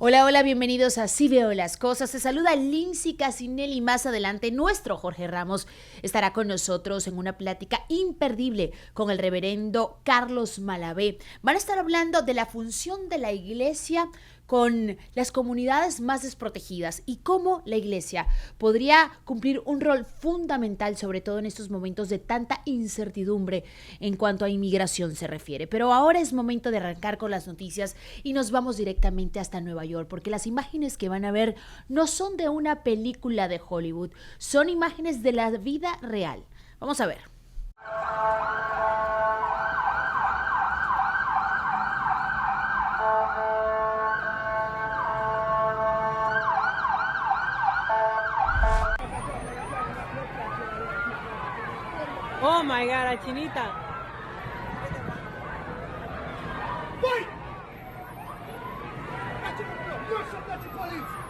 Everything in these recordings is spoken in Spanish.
Hola, hola, bienvenidos a Así Veo las Cosas. Se saluda Lindsay Casinelli y más adelante nuestro Jorge Ramos estará con nosotros en una plática imperdible con el reverendo Carlos Malavé. Van a estar hablando de la función de la iglesia con las comunidades más desprotegidas y cómo la iglesia podría cumplir un rol fundamental, sobre todo en estos momentos de tanta incertidumbre en cuanto a inmigración se refiere. Pero ahora es momento de arrancar con las noticias y nos vamos directamente hasta Nueva York, porque las imágenes que van a ver no son de una película de Hollywood, son imágenes de la vida real. Vamos a ver. Oh my God, la chinita. Fight! Police!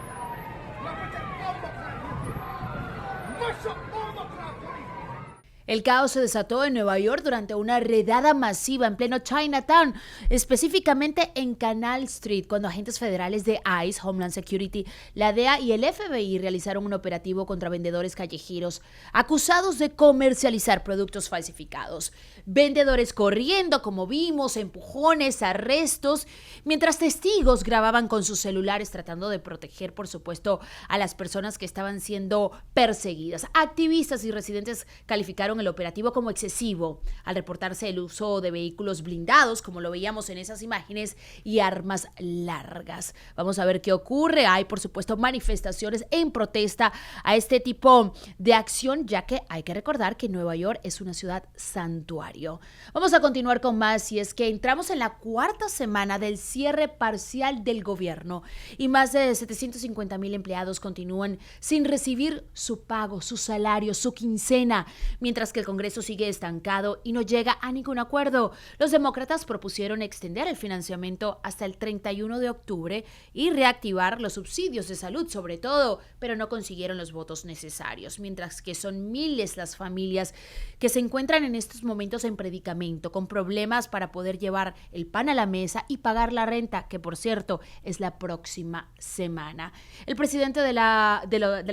El caos se desató en Nueva York durante una redada masiva en pleno Chinatown, específicamente en Canal Street, cuando agentes federales de ICE, Homeland Security, la DEA y el FBI realizaron un operativo contra vendedores callejeros acusados de comercializar productos falsificados. Vendedores corriendo, como vimos, empujones, arrestos, mientras testigos grababan con sus celulares tratando de proteger, por supuesto, a las personas que estaban siendo perseguidas. Activistas y residentes calificaron el operativo como excesivo al reportarse el uso de vehículos blindados, como lo veíamos en esas imágenes, y armas largas. Vamos a ver qué ocurre. Hay, por supuesto, manifestaciones en protesta a este tipo de acción, ya que hay que recordar que Nueva York es una ciudad santuario. Vamos a continuar con más, y es que entramos en la cuarta semana del cierre parcial del gobierno y más de 750,000 empleados continúan sin recibir su pago, su salario, su quincena, mientras que el Congreso sigue estancado y no llega a ningún acuerdo. Los demócratas propusieron extender el financiamiento hasta el 31 de octubre y reactivar los subsidios de salud, sobre todo, pero no consiguieron los votos necesarios, mientras que son miles las familias que se encuentran en estos momentos en predicamento, con problemas para poder llevar el pan a la mesa y pagar la renta, que por cierto es la próxima semana. El presidente de la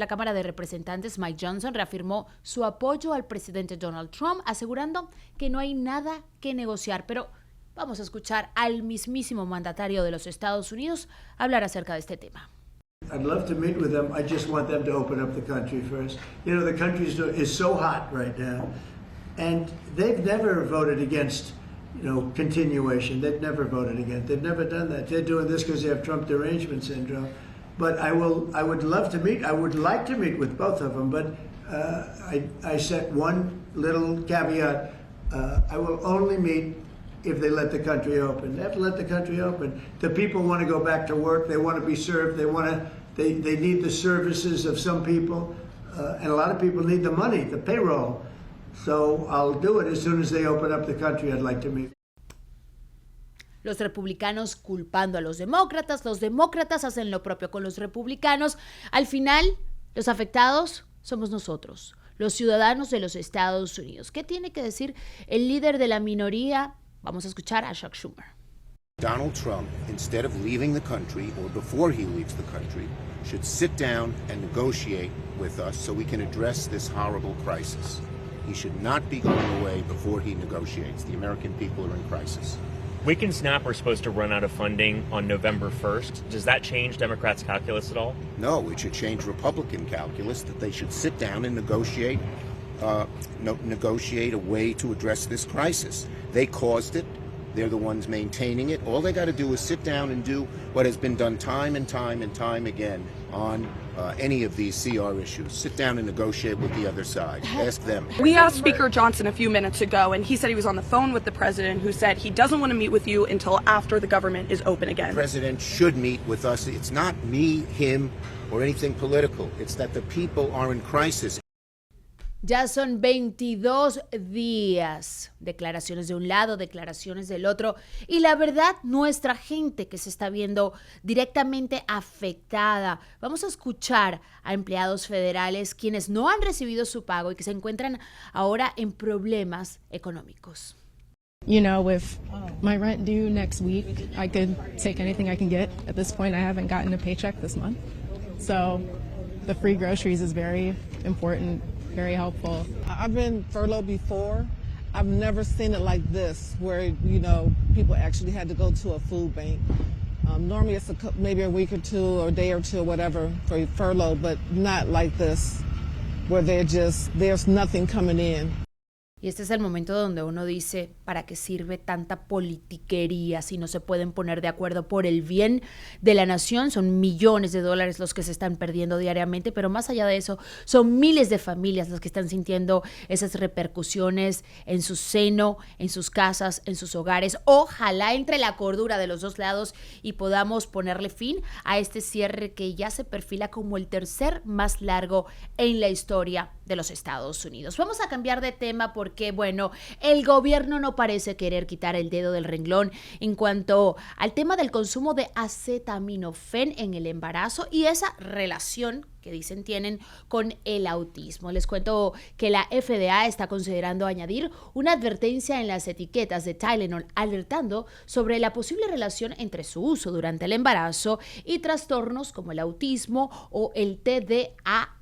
Cámara de Representantes, Mike Johnson, reafirmó su apoyo al presidente Donald Trump, asegurando que no hay nada que negociar. Pero vamos a escuchar al mismísimo mandatario de los Estados Unidos hablar acerca de este tema. I'd love to meet with them. I just want them to open up the country first. You know, the country is so hot right now, and they've never voted against, continuation. They've never voted against. They've never done that. They're doing this because they have Trump derangement syndrome. But I would love to meet. I would like to meet with both of them, but I set one little caveat. I will only meet if they let the country open. They have to let the country open. The people want to go back to work. They want to be served. They need the services of some people, and a lot of people need the money, the payroll. So I'll do it as soon as they open up the country. I'd like to meet. Los republicanos culpando a los demócratas hacen lo propio con los republicanos. Al final, los afectados somos nosotros, los ciudadanos de los Estados Unidos. ¿Qué tiene que decir el líder de la minoría? Vamos a escuchar a Chuck Schumer. Donald Trump, instead of leaving the country or before he leaves the country, should sit down and negotiate with us so we can address this horrible crisis. He should not be going away before he negotiates. The American people are in crisis. Wick and SNAP are supposed to run out of funding on November 1st. Does that change Democrats' calculus at all? No, it should change Republican calculus that they should sit down and negotiate a way to address this crisis. They caused it. They're the ones maintaining it. All they got to do is sit down and do what has been done time and time and time again on any of these CR issues. Sit down and negotiate with the other side. Ask them. We asked Speaker Johnson a few minutes ago, and he said he was on the phone with the president, who said he doesn't want to meet with you until after the government is open again. The president should meet with us. It's not me, him, or anything political. It's that the people are in crisis. Ya son 22 días, declaraciones de un lado, declaraciones del otro, y la verdad, nuestra gente que se está viendo directamente afectada. Vamos a escuchar a empleados federales quienes no han recibido su pago y que se encuentran ahora en problemas económicos. You know, with my rent due next week, I could take anything I can get. At this point, I haven't gotten a paycheck this month. So the free groceries is very important, very helpful. I've been furloughed before. I've never seen it like this, where, you know, people actually had to go to a food bank. Normally it's maybe a week or two or a day or two or whatever for furlough, but not like this, where there's nothing coming in. Y este es el momento donde uno dice, ¿para qué sirve tanta politiquería si no se pueden poner de acuerdo por el bien de la nación? Son millones de dólares los que se están perdiendo diariamente, pero más allá de eso, son miles de familias las que están sintiendo esas repercusiones en su seno, en sus casas, en sus hogares. Ojalá entre la cordura de los dos lados y podamos ponerle fin a este cierre que ya se perfila como el tercer más largo en la historia de los Estados Unidos. Vamos a cambiar de tema porque, bueno, el gobierno no parece querer quitar el dedo del renglón en cuanto al tema del consumo de acetaminofén en el embarazo y esa relación que dicen tienen con el autismo. Les cuento que la FDA está considerando añadir una advertencia en las etiquetas de Tylenol alertando sobre la posible relación entre su uso durante el embarazo y trastornos como el autismo o el TDAH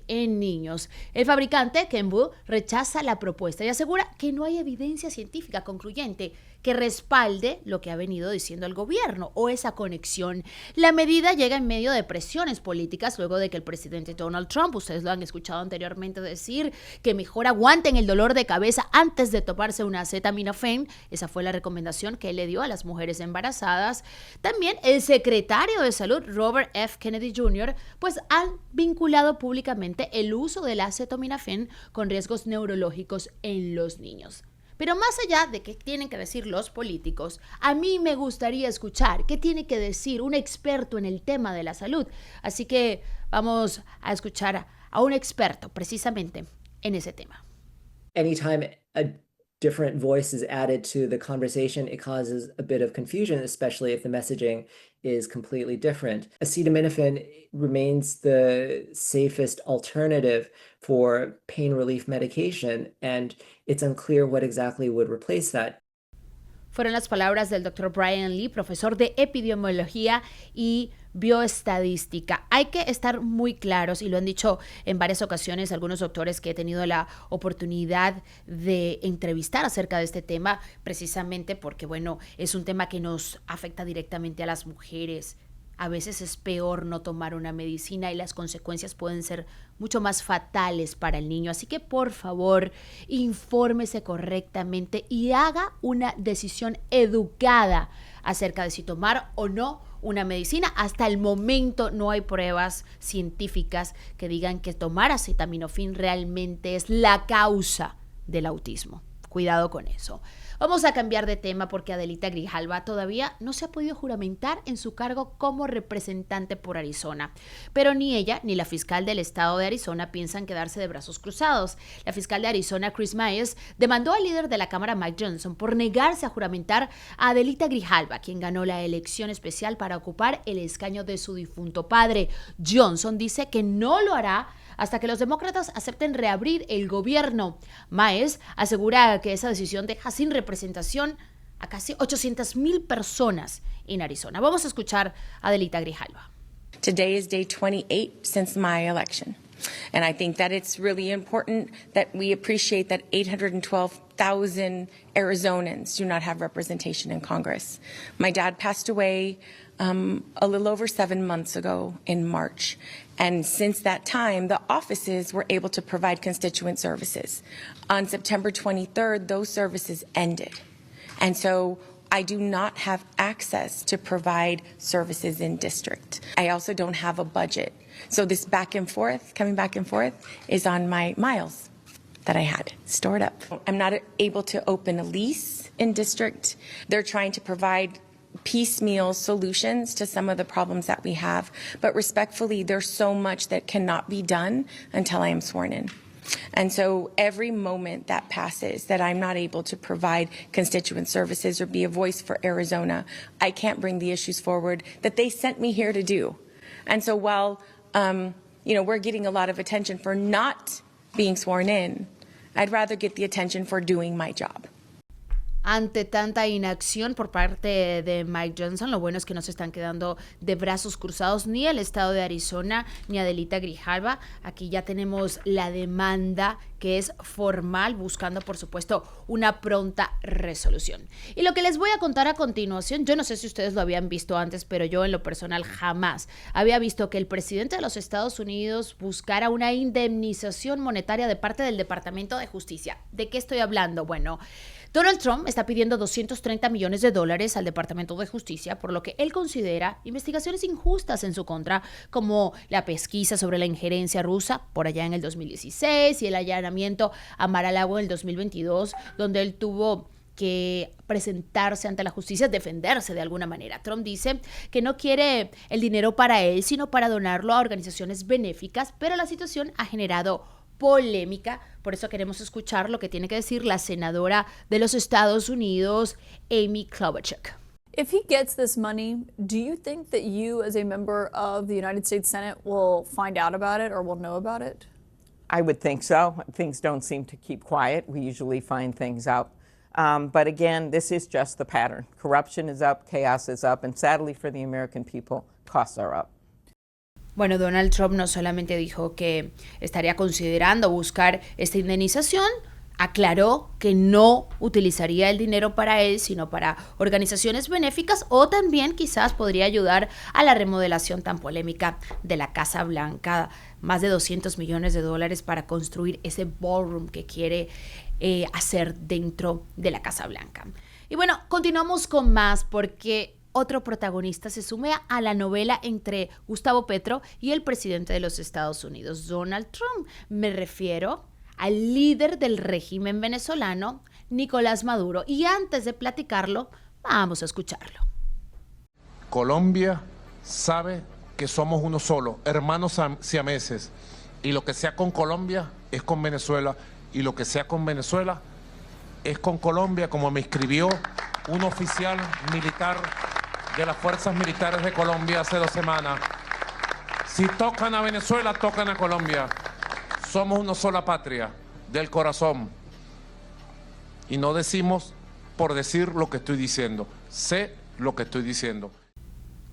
en niños. El fabricante, Kenvue, rechaza la propuesta y asegura que no hay evidencia científica concluyente que respalde lo que ha venido diciendo el gobierno o esa conexión. La medida llega en medio de presiones políticas luego de que el presidente Donald Trump, ustedes lo han escuchado anteriormente decir, que mejor aguanten el dolor de cabeza antes de tomarse una acetaminofén. Esa fue la recomendación que él le dio a las mujeres embarazadas. También el secretario de Salud, Robert F. Kennedy Jr., pues han vinculado públicamente el uso del acetaminofén con riesgos neurológicos en los niños. Pero más allá de qué tienen que decir los políticos, a mí me gustaría escuchar qué tiene que decir un experto en el tema de la salud. Así que vamos a escuchar a un experto precisamente en ese tema. Anytime a different voice is added to the conversation, it causes a bit of confusion, especially if the messaging is completely different. Acetaminophen remains the safest alternative for pain relief medication, and it's unclear what exactly would replace that. Fueron las palabras del Dr. Brian Lee, profesor de epidemiología y bioestadística. Hay que estar muy claros, y lo han dicho en varias ocasiones algunos doctores que he tenido la oportunidad de entrevistar acerca de este tema, precisamente porque, bueno, es un tema que nos afecta directamente a las mujeres. A veces es peor no tomar una medicina y las consecuencias pueden ser mucho más fatales para el niño. Así que, por favor, infórmese correctamente y haga una decisión educada acerca de si tomar o no una medicina. Hasta el momento no hay pruebas científicas que digan que tomar acetaminofén realmente es la causa del autismo. Cuidado con eso. Vamos a cambiar de tema porque Adelita Grijalva todavía no se ha podido juramentar en su cargo como representante por Arizona. Pero ni ella ni la fiscal del estado de Arizona piensan quedarse de brazos cruzados. La fiscal de Arizona, Chris Myers, demandó al líder de la Cámara, Mike Johnson, por negarse a juramentar a Adelita Grijalva, quien ganó la elección especial para ocupar el escaño de su difunto padre. Johnson dice que no lo hará hasta que los demócratas acepten reabrir el gobierno. Myers asegura que esa decisión deja sin representación a casi 800,000 personas en Arizona. Vamos a escuchar a Adelita Grijalva. Today is day 28 since my election. And I think that it's really important that we appreciate that 812,000 Arizonans do not have representation in Congress. My dad passed away a little over 7 months ago in March. And since that time, the offices were able to provide constituent services. On September 23rd, those services ended. And so I do not have access to provide services in district. I also don't have a budget. So this back and forth, coming back and forth, is on my miles that I had stored up. I'm not able to open a lease in district. They're trying to provide piecemeal solutions to some of the problems that we have. But respectfully, there's so much that cannot be done until I am sworn in. And so every moment that passes that I'm not able to provide constituent services or be a voice for Arizona, I can't bring the issues forward that they sent me here to do. And so while, we're getting a lot of attention for not being sworn in, I'd rather get the attention for doing my job. Ante tanta inacción por parte de Mike Johnson, lo bueno es que no se están quedando de brazos cruzados ni el estado de Arizona ni Adelita Grijalva. Aquí ya tenemos la demanda que es formal, buscando por supuesto una pronta resolución. Y lo que les voy a contar a continuación, yo no sé si ustedes lo habían visto antes, pero yo en lo personal jamás había visto que el presidente de los Estados Unidos buscara una indemnización monetaria de parte del Departamento de Justicia. ¿De qué estoy hablando? Bueno, Donald Trump está pidiendo $230 millones al Departamento de Justicia por lo que él considera investigaciones injustas en su contra, como la pesquisa sobre la injerencia rusa por allá en el 2016 y el allanamiento a Mar-a-Lago en el 2022, donde él tuvo que presentarse ante la justicia, defenderse de alguna manera. Trump dice que no quiere el dinero para él, sino para donarlo a organizaciones benéficas, pero la situación ha generado polémica, por eso queremos escuchar lo que tiene que decir la senadora de los Estados Unidos, Amy Klobuchar. If he gets this money, do you think that you as a member of the United States Senate will find out about it or will know about it? I would think so. Things don't seem to keep quiet. We usually find things out. But again, this is just the pattern. Corruption is up, chaos is up, and sadly for the American people, costs are up. Bueno, Donald Trump no solamente dijo que estaría considerando buscar esta indemnización, aclaró que no utilizaría el dinero para él, sino para organizaciones benéficas o también quizás podría ayudar a la remodelación tan polémica de la Casa Blanca. Más de $200 millones para construir ese ballroom que quiere hacer dentro de la Casa Blanca. Y bueno, continuamos con más porque otro protagonista se sume a la novela entre Gustavo Petro y el presidente de los Estados Unidos, Donald Trump. Me refiero al líder del régimen venezolano, Nicolás Maduro. Y antes de platicarlo, vamos a escucharlo. Colombia sabe que somos uno solo, hermanos siameses. Y lo que sea con Colombia es con Venezuela. Y lo que sea con Venezuela es con Colombia, como me escribió un oficial militar de las Fuerzas Militares de Colombia hace 2 semanas. Si tocan a Venezuela, tocan a Colombia. Somos una sola patria, del corazón. Y no decimos por decir lo que estoy diciendo. Sé lo que estoy diciendo.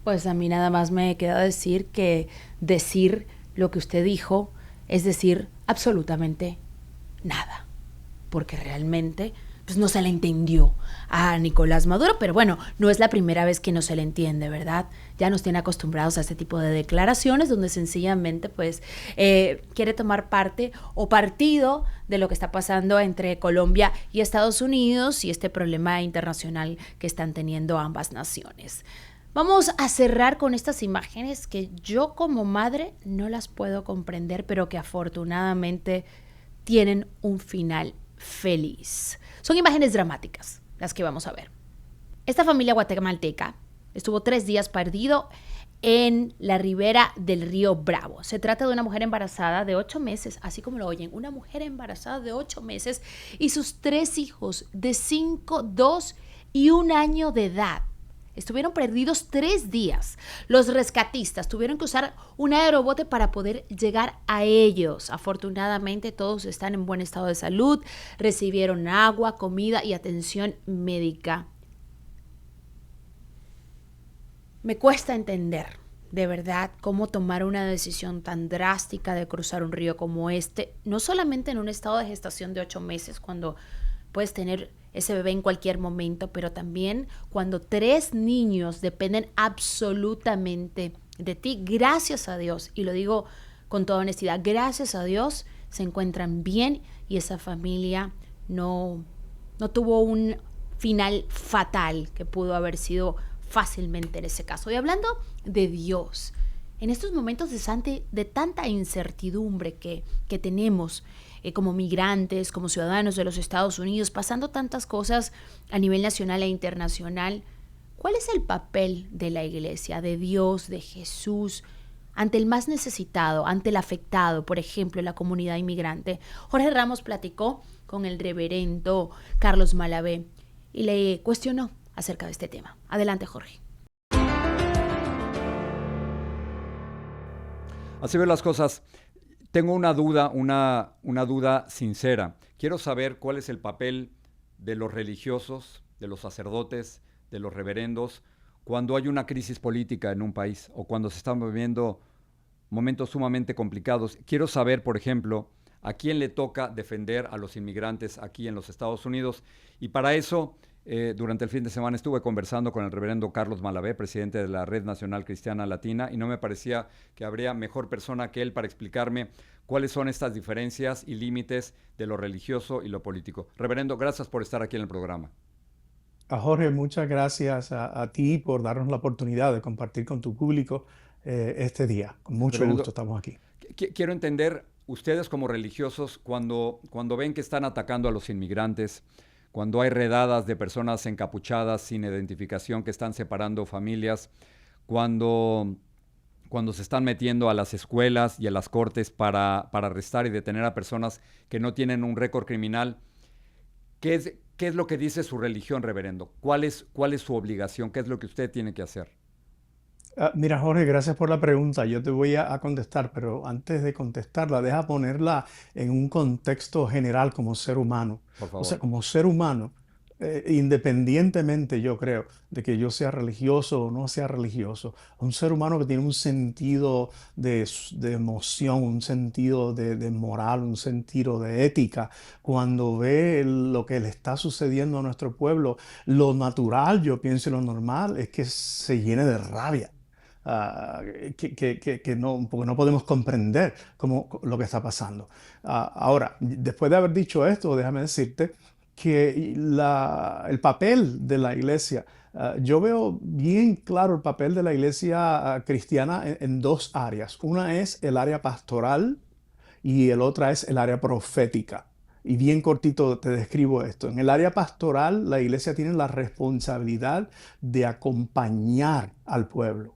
Pues a mí nada más me queda decir que decir lo que usted dijo es decir absolutamente nada. Porque realmente pues no se le entendió a Nicolás Maduro, pero bueno, no es la primera vez que no se le entiende, ¿verdad? Ya nos tiene acostumbrados a este tipo de declaraciones donde sencillamente pues quiere tomar parte o partido de lo que está pasando entre Colombia y Estados Unidos y este problema internacional que están teniendo ambas naciones. Vamos a cerrar con estas imágenes que yo como madre no las puedo comprender, pero que afortunadamente tienen un final feliz. Son imágenes dramáticas las que vamos a ver. Esta familia guatemalteca estuvo 3 días perdido en la ribera del río Bravo. Se trata de una mujer embarazada de 8 meses, así como lo oyen, una mujer embarazada de 8 meses y sus 3 hijos de 5, 2 y 1 año de edad. Estuvieron perdidos 3 días. Los rescatistas tuvieron que usar un aerobote para poder llegar a ellos. Afortunadamente todos están en buen estado de salud, recibieron agua, comida y atención médica. Me cuesta entender, de verdad, cómo tomar una decisión tan drástica de cruzar un río como este, no solamente en un estado de gestación de 8 meses, cuando puedes tener ese bebé en cualquier momento, pero también cuando 3 niños dependen absolutamente de ti. Gracias a Dios, y lo digo con toda honestidad, gracias a Dios se encuentran bien y esa familia no tuvo un final fatal que pudo haber sido fácilmente en ese caso. Y hablando de Dios, en estos momentos de tanta incertidumbre que tenemos como migrantes, como ciudadanos de los Estados Unidos, pasando tantas cosas a nivel nacional e internacional, ¿cuál es el papel de la iglesia, de Dios, de Jesús, ante el más necesitado, ante el afectado, por ejemplo, la comunidad inmigrante? Jorge Ramos platicó con el reverendo Carlos Malavé y le cuestionó acerca de este tema. Adelante, Jorge. Así ven las cosas. Tengo una duda, una duda sincera. Quiero saber cuál es el papel de los religiosos, de los sacerdotes, de los reverendos, cuando hay una crisis política en un país o cuando se están viviendo momentos sumamente complicados? Quiero saber, por ejemplo, a quién le toca defender a los inmigrantes aquí en los Estados Unidos. Y para eso, durante el fin de semana estuve conversando con el reverendo Carlos Malavé, presidente de la Red Nacional Cristiana Latina, y no me parecía que habría mejor persona que él para explicarme cuáles son estas diferencias y límites de lo religioso y lo político. Reverendo, gracias por estar aquí en el programa. Jorge, muchas gracias a ti por darnos la oportunidad de compartir con tu público este día. Con mucho Reverendo, gusto estamos aquí. Quiero entender, ustedes como religiosos, cuando ven que están atacando a los inmigrantes, cuando hay redadas de personas encapuchadas sin identificación que están separando familias, cuando se están metiendo a las escuelas y a las cortes para arrestar y detener a personas que no tienen un récord criminal, ¿qué es lo que dice su religión, reverendo? ¿Cuál es su obligación? ¿Qué es lo que usted tiene que hacer? Mira, Jorge, gracias por la pregunta. Yo te voy a contestar, pero antes de contestarla, deja ponerla en un contexto general como ser humano. Por favor. O sea, como ser humano, independientemente, yo creo, de que yo sea religioso o no sea religioso, un ser humano que tiene un sentido de emoción, un sentido de moral, un sentido de ética, cuando ve lo que le está sucediendo a nuestro pueblo, lo natural, yo pienso, y lo normal es que se llene de rabia. Que no, porque no podemos comprender lo que está pasando. Ahora, después de haber dicho esto, déjame decirte que el papel de la iglesia, yo veo bien claro el papel de la iglesia cristiana en dos áreas. Una es el área pastoral y el otra es el área profética. Y bien cortito te describo esto. En el área pastoral, la iglesia tiene la responsabilidad de acompañar al pueblo,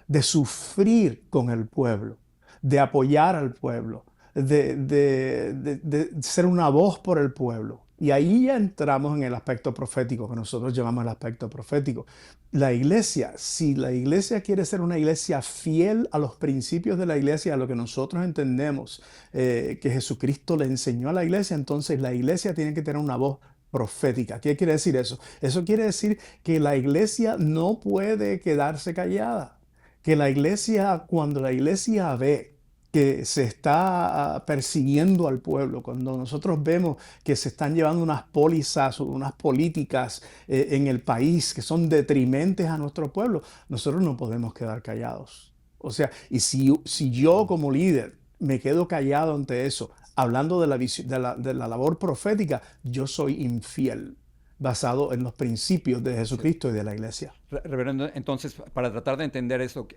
de sufrir con el pueblo, de apoyar al pueblo, de ser una voz por el pueblo. Y ahí ya entramos en el aspecto profético, que nosotros llamamos el aspecto profético. La iglesia, si la iglesia quiere ser una iglesia fiel a los principios de la iglesia, a lo que nosotros entendemos que Jesucristo le enseñó a la iglesia, entonces la iglesia tiene que tener una voz profética. ¿Qué quiere decir eso? Eso quiere decir que la iglesia no puede quedarse callada. Que la iglesia, cuando la iglesia ve que se está persiguiendo al pueblo, cuando nosotros vemos que se están llevando unas pólizas o unas políticas en el país que son detrimentes a nuestro pueblo, nosotros no podemos quedar callados. O sea, y si yo como líder me quedo callado ante eso, hablando de la labor profética, yo soy infiel, basado en los principios de Jesucristo y de la iglesia. Reverendo, entonces, para tratar de entender eso,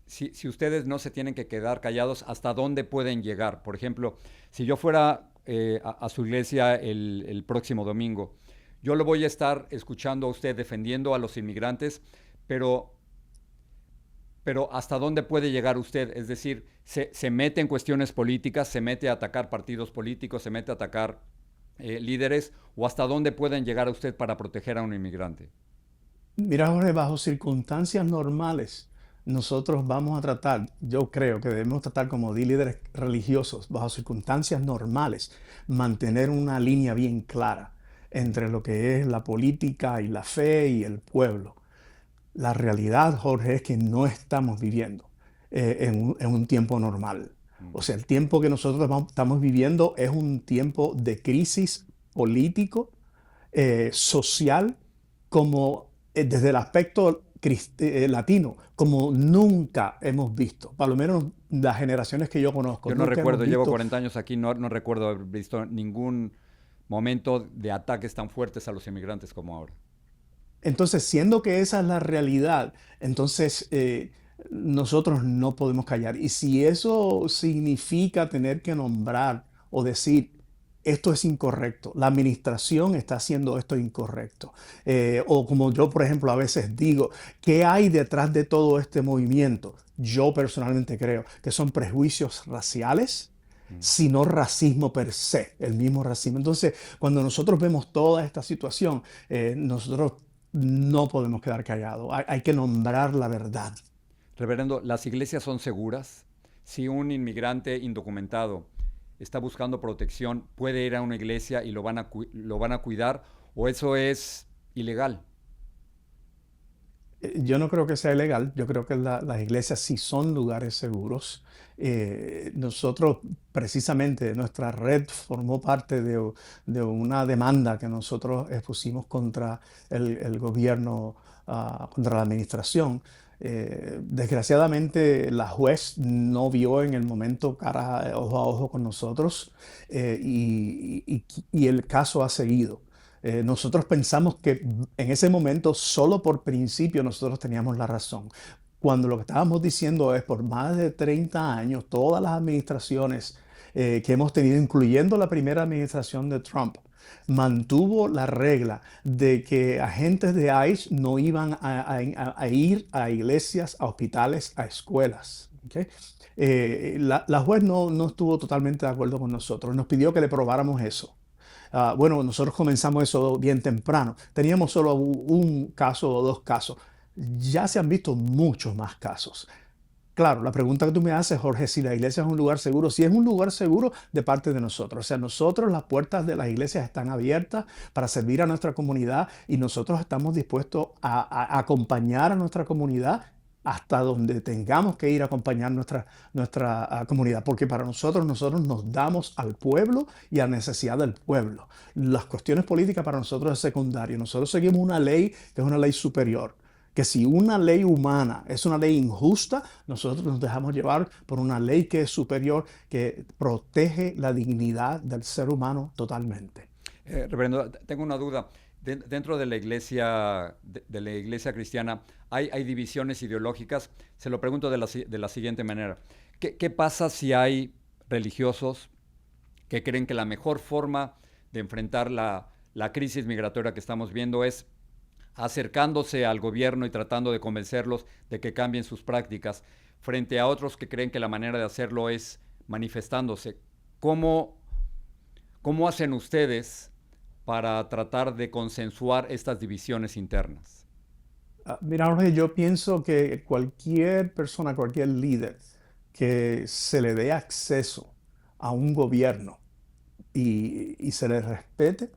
si ustedes no se tienen que quedar callados, ¿hasta dónde pueden llegar? Por ejemplo, si yo fuera a su iglesia el próximo domingo, yo lo voy a estar escuchando a usted defendiendo a los inmigrantes, pero ¿hasta dónde puede llegar usted? Es decir, se mete en cuestiones políticas, se mete a atacar partidos políticos, se mete a atacar líderes, o hasta dónde pueden llegar a usted para proteger a un inmigrante. Mira, Jorge, bajo circunstancias normales, nosotros vamos a tratar, yo creo que debemos tratar como líderes religiosos, bajo circunstancias normales, mantener una línea bien clara entre lo que es la política y la fe y el pueblo. La realidad, Jorge, es que no estamos viviendo en un tiempo normal. O sea, el tiempo que nosotros estamos viviendo es un tiempo de crisis político, social, como desde el aspecto latino, como nunca hemos visto, por lo menos las generaciones que yo conozco. Yo no recuerdo, llevo 40 años aquí, no recuerdo haber visto ningún momento de ataques tan fuertes a los inmigrantes como ahora. Entonces, siendo que esa es la realidad, entonces nosotros no podemos callar. Y si eso significa tener que nombrar o decir, esto es incorrecto, la administración está haciendo esto incorrecto. O como yo, por ejemplo, a veces digo, ¿qué hay detrás de todo este movimiento? Yo personalmente creo que son prejuicios raciales, sino racismo per se, el mismo racismo. Entonces, cuando nosotros vemos toda esta situación, nosotros no podemos quedar callados. Hay que nombrar la verdad. Reverendo, ¿las iglesias son seguras? Si un inmigrante indocumentado está buscando protección, ¿puede ir a una iglesia y lo van a cuidar? o eso es ilegal? Yo no creo que sea ilegal, yo creo que las iglesias sí son lugares seguros. Nosotros, precisamente, nuestra red formó parte de una demanda que nosotros expusimos contra el gobierno, contra la administración. Desgraciadamente, la juez no vio en el momento ojo a ojo con nosotros, y el caso ha seguido. Nosotros pensamos que en ese momento, solo por principio, nosotros teníamos la razón. Cuando lo que estábamos diciendo es, por más de 30 años, todas las administraciones que hemos tenido, incluyendo la primera administración de Trump, mantuvo la regla de que agentes de ICE no iban a ir a iglesias, a hospitales, a escuelas. ¿Ok? La juez no estuvo totalmente de acuerdo con nosotros. Nos pidió que le probáramos eso. Bueno, nosotros comenzamos eso bien temprano. Teníamos solo un caso o dos casos. Ya se han visto muchos más casos. Claro, la pregunta que tú me haces, Jorge, si la iglesia es un lugar seguro, si es un lugar seguro de parte de nosotros. O sea, nosotros, las puertas de las iglesias están abiertas para servir a nuestra comunidad y nosotros estamos dispuestos a acompañar a nuestra comunidad hasta donde tengamos que ir a acompañar nuestra comunidad, porque para nosotros nos damos al pueblo y a la necesidad del pueblo. Las cuestiones políticas para nosotros es secundario. Nosotros seguimos una ley que es una ley superior, que si una ley humana es una ley injusta, nosotros nos dejamos llevar por una ley que es superior, que protege la dignidad del ser humano totalmente. Reverendo, tengo una duda. Dentro de la iglesia cristiana hay divisiones ideológicas. Se lo pregunto de la siguiente manera. ¿Qué pasa si hay religiosos que creen que la mejor forma de enfrentar la crisis migratoria que estamos viendo es acercándose al gobierno y tratando de convencerlos de que cambien sus prácticas, frente a otros que creen que la manera de hacerlo es manifestándose? ¿Cómo hacen ustedes para tratar de consensuar estas divisiones internas? Mira, Jorge, yo pienso que cualquier persona, cualquier líder que se le dé acceso a un gobierno y se le respete,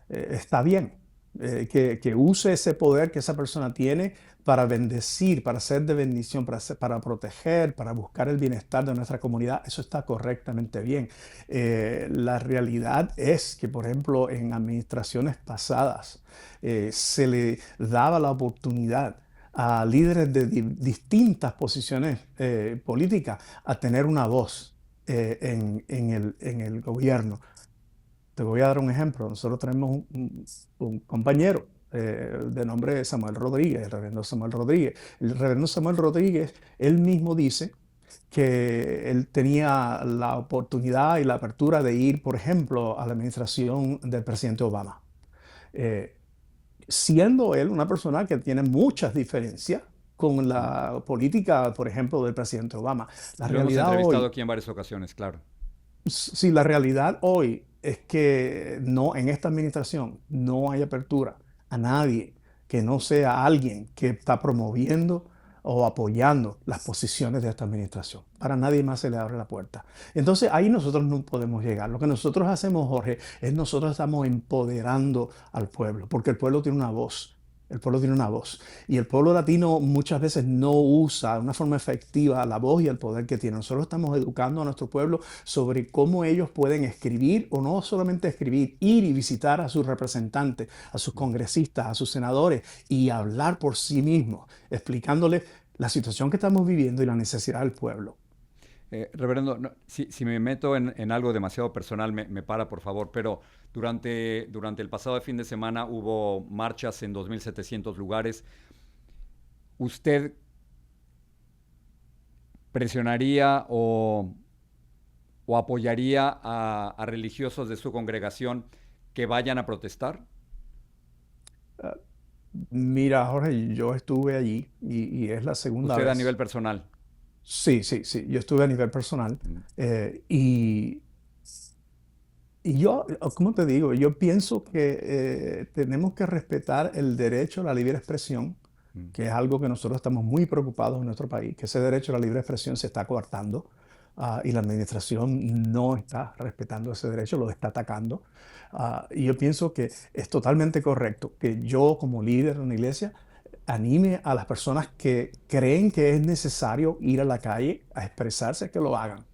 está bien. Que use ese poder que esa persona tiene para bendecir, para ser de bendición, para proteger, para buscar el bienestar de nuestra comunidad. Eso está correctamente bien. La realidad es que, por ejemplo, en administraciones pasadas se le daba la oportunidad a líderes de distintas posiciones políticas a tener una voz en el gobierno. Te voy a dar un ejemplo. Nosotros tenemos un compañero de nombre Samuel Rodríguez, el reverendo Samuel Rodríguez. El reverendo Samuel Rodríguez, él mismo dice que él tenía la oportunidad y la apertura de ir, por ejemplo, a la administración del presidente Obama. Siendo él una persona que tiene muchas diferencias con la política, por ejemplo, del presidente Obama. Lo hemos entrevistado aquí en varias ocasiones, claro. Sí, la realidad hoy es que en esta administración no hay apertura a nadie que no sea alguien que está promoviendo o apoyando las posiciones de esta administración. Para nadie más se le abre la puerta. Entonces ahí nosotros no podemos llegar. Lo que nosotros hacemos, Jorge, es nosotros estamos empoderando al pueblo, porque el pueblo tiene una voz. El pueblo tiene una voz. Y el pueblo latino muchas veces no usa de una forma efectiva la voz y el poder que tiene. Nosotros estamos educando a nuestro pueblo sobre cómo ellos pueden escribir, o no solamente escribir, ir y visitar a sus representantes, a sus congresistas, a sus senadores y hablar por sí mismos, explicándoles la situación que estamos viviendo y la necesidad del pueblo. Reverendo, si me meto en algo demasiado personal, me para, por favor, pero durante el pasado fin de semana hubo marchas en 2.700 lugares. ¿Usted presionaría o apoyaría a religiosos de su congregación que vayan a protestar? Mira, Jorge, yo estuve allí y es la segunda vez. ¿Usted a nivel personal? Sí, yo estuve a nivel personal. Y yo, como te digo, yo pienso que tenemos que respetar el derecho a la libre expresión, que es algo que nosotros estamos muy preocupados en nuestro país, que ese derecho a la libre expresión se está coartando y la administración no está respetando ese derecho, lo está atacando. Y yo pienso que es totalmente correcto que yo como líder de una iglesia anime a las personas que creen que es necesario ir a la calle a expresarse, que lo hagan,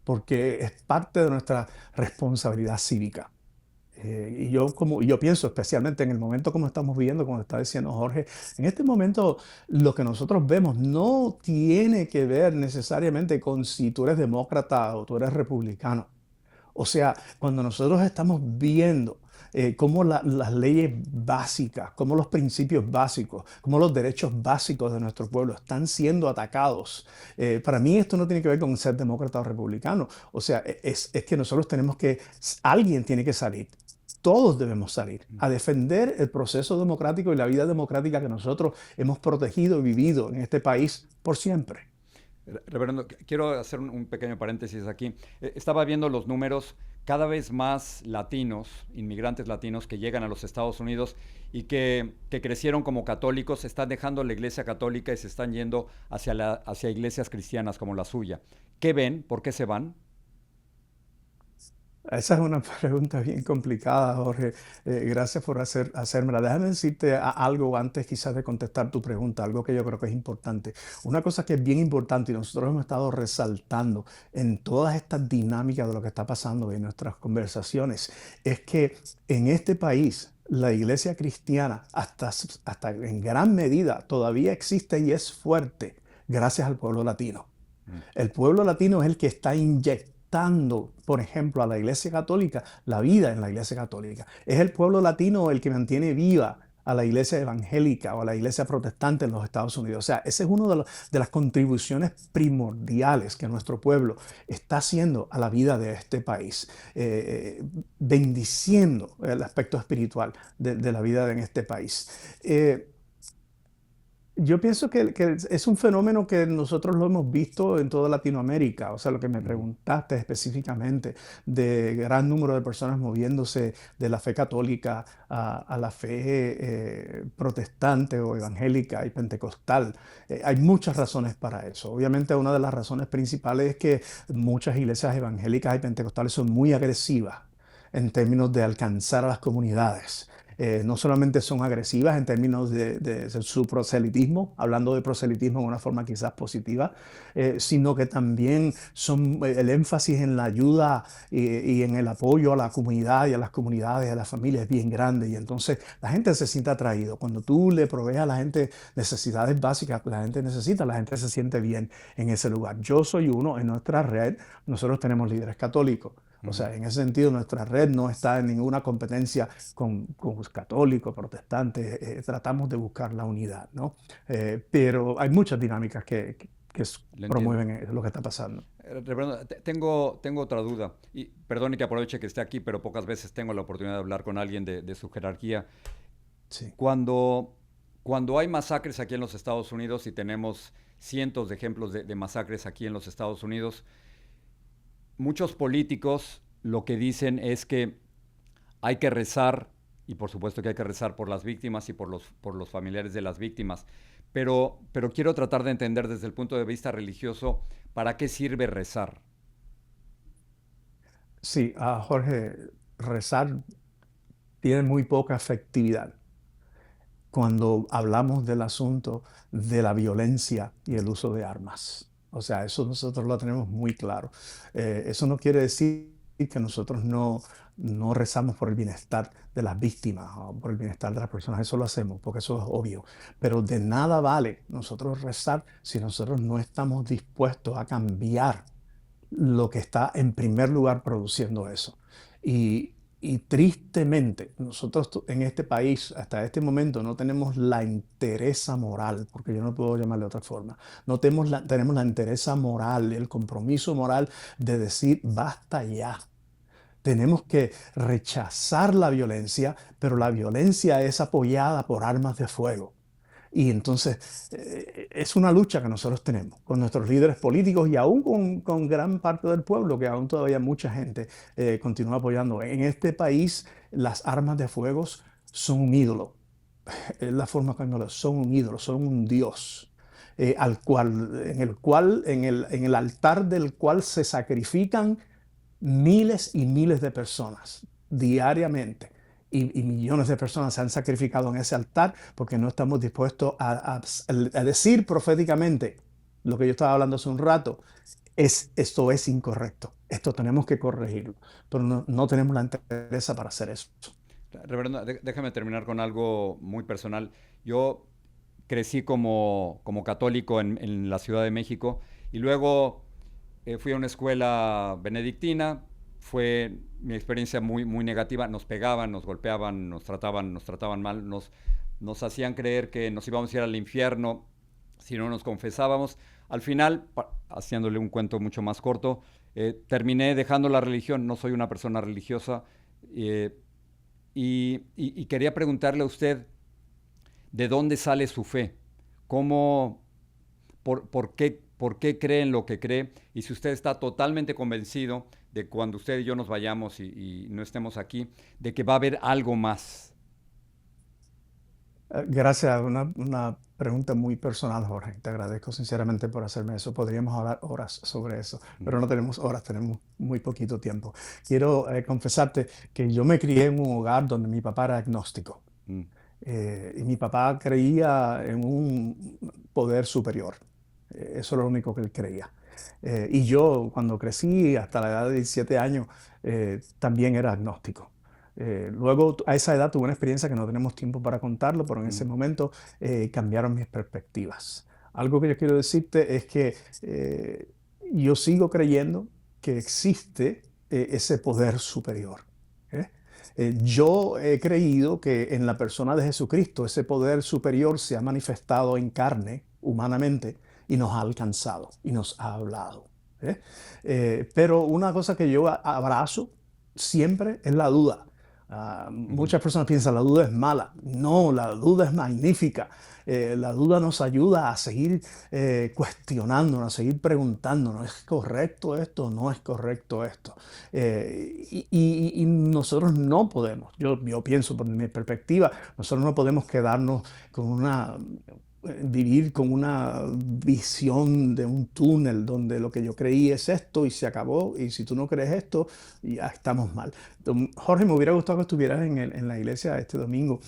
porque es parte de nuestra responsabilidad cívica. Y yo pienso, especialmente en el momento como estamos viviendo, como está diciendo Jorge, en este momento lo que nosotros vemos no tiene que ver necesariamente con si tú eres demócrata o tú eres republicano. O sea, cuando nosotros estamos viendo cómo las leyes básicas, cómo los principios básicos, cómo los derechos básicos de nuestro pueblo están siendo atacados, para mí esto no tiene que ver con ser demócrata o republicano. O sea, es que nosotros tenemos que, alguien tiene que salir. Todos debemos salir a defender el proceso democrático y la vida democrática que nosotros hemos protegido y vivido en este país por siempre. Reverendo, quiero hacer un pequeño paréntesis aquí. Estaba viendo los números, cada vez más latinos, inmigrantes latinos que llegan a los Estados Unidos y que crecieron como católicos, están dejando la iglesia católica y se están yendo hacia iglesias cristianas como la suya. ¿Qué ven? ¿Por qué se van? Esa es una pregunta bien complicada, Jorge. Gracias por hacérmela. Déjame decirte algo antes quizás de contestar tu pregunta, algo que yo creo que es importante. Una cosa que es bien importante y nosotros hemos estado resaltando en todas estas dinámicas de lo que está pasando en nuestras conversaciones, es que en este país la iglesia cristiana hasta en gran medida todavía existe y es fuerte gracias al pueblo latino. El pueblo latino es el que está inyectando, por ejemplo, a la Iglesia Católica, la vida en la Iglesia Católica. Es el pueblo latino el que mantiene viva a la Iglesia evangélica o a la Iglesia protestante en los Estados Unidos. O sea, ese es uno de las contribuciones primordiales que nuestro pueblo está haciendo a la vida de este país, bendiciendo el aspecto espiritual de la vida en este país. Yo pienso que es un fenómeno que nosotros lo hemos visto en toda Latinoamérica. O sea, lo que me preguntaste específicamente de gran número de personas moviéndose de la fe católica a la fe protestante o evangélica y pentecostal. Hay muchas razones para eso. Obviamente, una de las razones principales es que muchas iglesias evangélicas y pentecostales son muy agresivas en términos de alcanzar a las comunidades. No solamente son agresivas en términos de su proselitismo, hablando de proselitismo en una forma quizás positiva, sino que también son el énfasis en la ayuda y en el apoyo a la comunidad y a las comunidades, a las familias es bien grande. Y entonces la gente se siente atraído. Cuando tú le provees a la gente necesidades básicas que la gente necesita, la gente se siente bien en ese lugar. Yo soy uno, en nuestra red, nosotros tenemos líderes católicos. O sea, en ese sentido, nuestra red no está en ninguna competencia con católicos, protestantes. Tratamos de buscar la unidad, ¿no? Pero hay muchas dinámicas que promueven lo que está pasando. Reverendo, tengo otra duda. Y perdone que aproveche que esté aquí, pero pocas veces tengo la oportunidad de hablar con alguien de su jerarquía. Sí. Cuando hay masacres aquí en los Estados Unidos, y tenemos cientos de ejemplos de masacres aquí en los Estados Unidos, muchos políticos lo que dicen es que hay que rezar, y por supuesto que hay que rezar por las víctimas y por los familiares de las víctimas, pero quiero tratar de entender desde el punto de vista religioso, ¿para qué sirve rezar? Sí, Jorge, rezar tiene muy poca efectividad cuando hablamos del asunto de la violencia y el uso de armas. O sea, eso nosotros lo tenemos muy claro. Eso no quiere decir que nosotros no rezamos por el bienestar de las víctimas o por el bienestar de las personas. Eso lo hacemos porque eso es obvio. Pero de nada vale nosotros rezar si nosotros no estamos dispuestos a cambiar lo que está en primer lugar produciendo eso. Y tristemente, nosotros en este país, hasta este momento, no tenemos la entereza moral, porque yo no puedo llamarle de otra forma, no tenemos la entereza moral, el compromiso moral de decir, basta ya. Tenemos que rechazar la violencia, pero la violencia es apoyada por armas de fuego. Y entonces es una lucha que nosotros tenemos con nuestros líderes políticos y aún con gran parte del pueblo, que aún todavía mucha gente continúa apoyando. En este país las armas de fuego son un ídolo. Es la forma que son un ídolo, son un dios. en el altar del cual se sacrifican miles y miles de personas diariamente. Y millones de personas se han sacrificado en ese altar porque no estamos dispuestos a decir proféticamente lo que yo estaba hablando hace un rato. Esto es incorrecto. Esto tenemos que corregirlo. Pero no tenemos la entereza para hacer eso. Reverendo, déjame terminar con algo muy personal. Yo crecí como católico en la Ciudad de México y luego fui a una escuela benedictina. Fue mi experiencia muy, muy negativa. Nos pegaban, nos golpeaban, nos trataban mal, nos hacían creer que nos íbamos a ir al infierno si no nos confesábamos. Al final, haciéndole un cuento mucho más corto, terminé dejando la religión. No soy una persona religiosa y quería preguntarle a usted, ¿de dónde sale su fe? ¿Por qué cree en lo que cree? Y si usted está totalmente convencido de cuando usted y yo nos vayamos y no estemos aquí, de que va a haber algo más. Gracias, una pregunta muy personal, Jorge. Te agradezco sinceramente por hacerme eso. Podríamos hablar horas sobre eso, pero no tenemos horas, tenemos muy poquito tiempo. Quiero confesarte que yo me crié en un hogar donde mi papá era agnóstico. Y mi papá creía en un poder superior. Eso era lo único que él creía. Y yo, cuando crecí, hasta la edad de 17 años, también era agnóstico. Luego, a esa edad, tuve una experiencia que no tenemos tiempo para contarlo, pero en ese momento cambiaron mis perspectivas. Algo que yo quiero decirte es que yo sigo creyendo que existe ese poder superior. Yo he creído que en la persona de Jesucristo ese poder superior se ha manifestado en carne, humanamente, y nos ha alcanzado y nos ha hablado. Pero una cosa que yo abrazo siempre es la duda. Muchas personas piensan la duda es mala. No, la duda es magnífica. La duda nos ayuda a seguir cuestionándonos, a seguir preguntándonos, ¿es correcto esto o no es correcto esto? Y nosotros no podemos, yo pienso por mi perspectiva, nosotros no podemos quedarnos con vivir con una visión de un túnel donde lo que yo creí es esto y se acabó, y si tú no crees esto, ya estamos mal. Jorge, me hubiera gustado que estuvieras en la iglesia este domingo,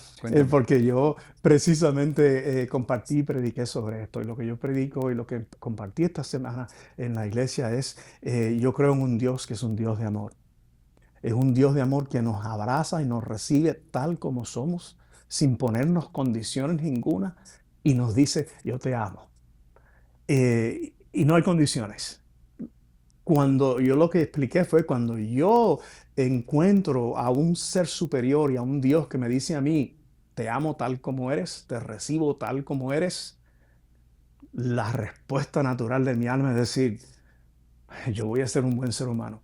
porque yo precisamente compartí y prediqué sobre esto, y lo que yo predico y lo que compartí esta semana en la iglesia es, yo creo en un Dios que es un Dios de amor. Es un Dios de amor que nos abraza y nos recibe tal como somos, sin ponernos condiciones ninguna, y nos dice, yo te amo. Y no hay condiciones. Cuando yo lo que expliqué fue cuando yo encuentro a un ser superior y a un Dios que me dice a mí, te amo tal como eres, te recibo tal como eres, la respuesta natural de mi alma es decir, yo voy a ser un buen ser humano,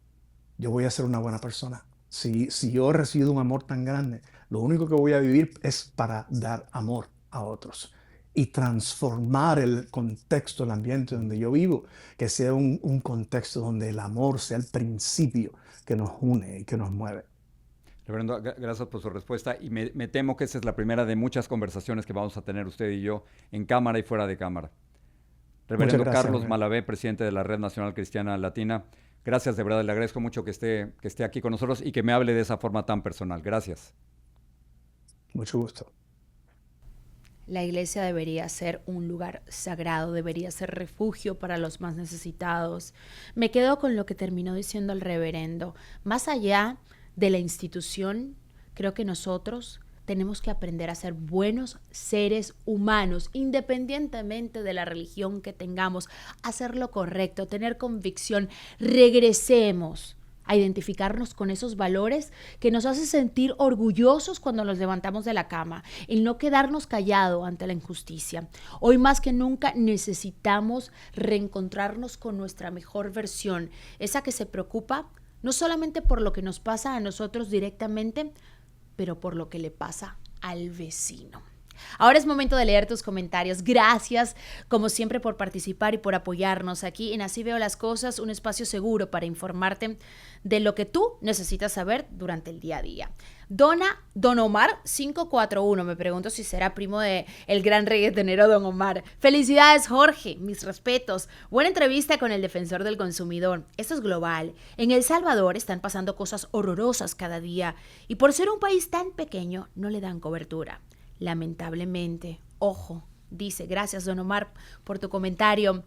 yo voy a ser una buena persona. Si yo he recibido un amor tan grande, lo único que voy a vivir es para dar amor a otros y transformar el contexto, el ambiente donde yo vivo, que sea un contexto donde el amor sea el principio que nos une y que nos mueve. Reverendo, gracias por su respuesta y me temo que esa es la primera de muchas conversaciones que vamos a tener usted y yo en cámara y fuera de cámara. Reverendo gracias, Carlos Jorge. Malavé, presidente de la Red Nacional Cristiana Latina, gracias, de verdad, le agradezco mucho que esté aquí con nosotros y que me hable de esa forma tan personal. Gracias. Mucho gusto. La iglesia debería ser un lugar sagrado, debería ser refugio para los más necesitados. Me quedo con lo que terminó diciendo el reverendo. Más allá de la institución, creo que nosotros tenemos que aprender a ser buenos seres humanos, independientemente de la religión que tengamos, hacer lo correcto, tener convicción. Regresemos a identificarnos con esos valores que nos hacen sentir orgullosos cuando nos levantamos de la cama, el no quedarnos callados ante la injusticia. Hoy más que nunca necesitamos reencontrarnos con nuestra mejor versión, esa que se preocupa no solamente por lo que nos pasa a nosotros directamente, pero por lo que le pasa al vecino. Ahora es momento de leer tus comentarios. Gracias, como siempre, por participar y por apoyarnos aquí en Así Veo las Cosas, un espacio seguro para informarte de lo que tú necesitas saber durante el día a día. Don Omar 541, me pregunto si será primo de el gran reggaetonero Don Omar. Felicidades, Jorge, mis respetos. Buena entrevista con el defensor del consumidor. Esto es global. En El Salvador están pasando cosas horrorosas cada día y por ser un país tan pequeño no le dan cobertura. Lamentablemente, ojo, dice, gracias Don Omar por tu comentario.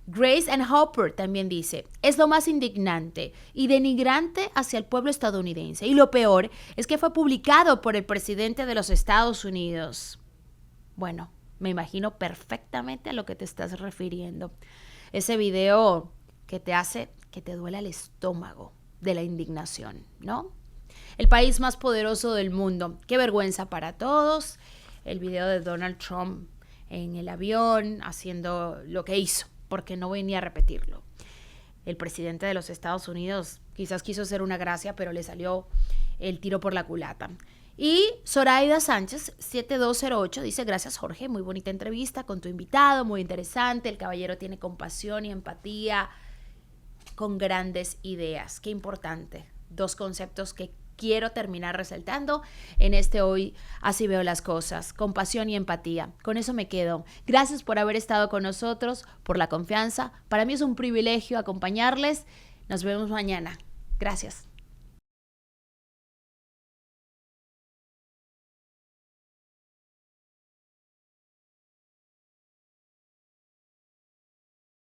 Grace and Hopper también dice, es lo más indignante y denigrante hacia el pueblo estadounidense. Y lo peor es que fue publicado por el presidente de los Estados Unidos. Bueno, me imagino perfectamente a lo que te estás refiriendo. Ese video que te hace que te duela el estómago de la indignación, ¿no? El país más poderoso del mundo. Qué vergüenza para todos. El video de Donald Trump en el avión haciendo lo que hizo, porque no venía a repetirlo. El presidente de los Estados Unidos quizás quiso hacer una gracia, pero le salió el tiro por la culata. Y Zoraida Sánchez, 7208, dice, gracias Jorge, muy bonita entrevista con tu invitado, muy interesante, el caballero tiene compasión y empatía, con grandes ideas. Qué importante. Dos conceptos que quiero terminar resaltando en este Hoy Así Veo las Cosas, compasión y empatía. Con eso me quedo. Gracias por haber estado con nosotros, por la confianza. Para mí es un privilegio acompañarles. Nos vemos mañana. Gracias.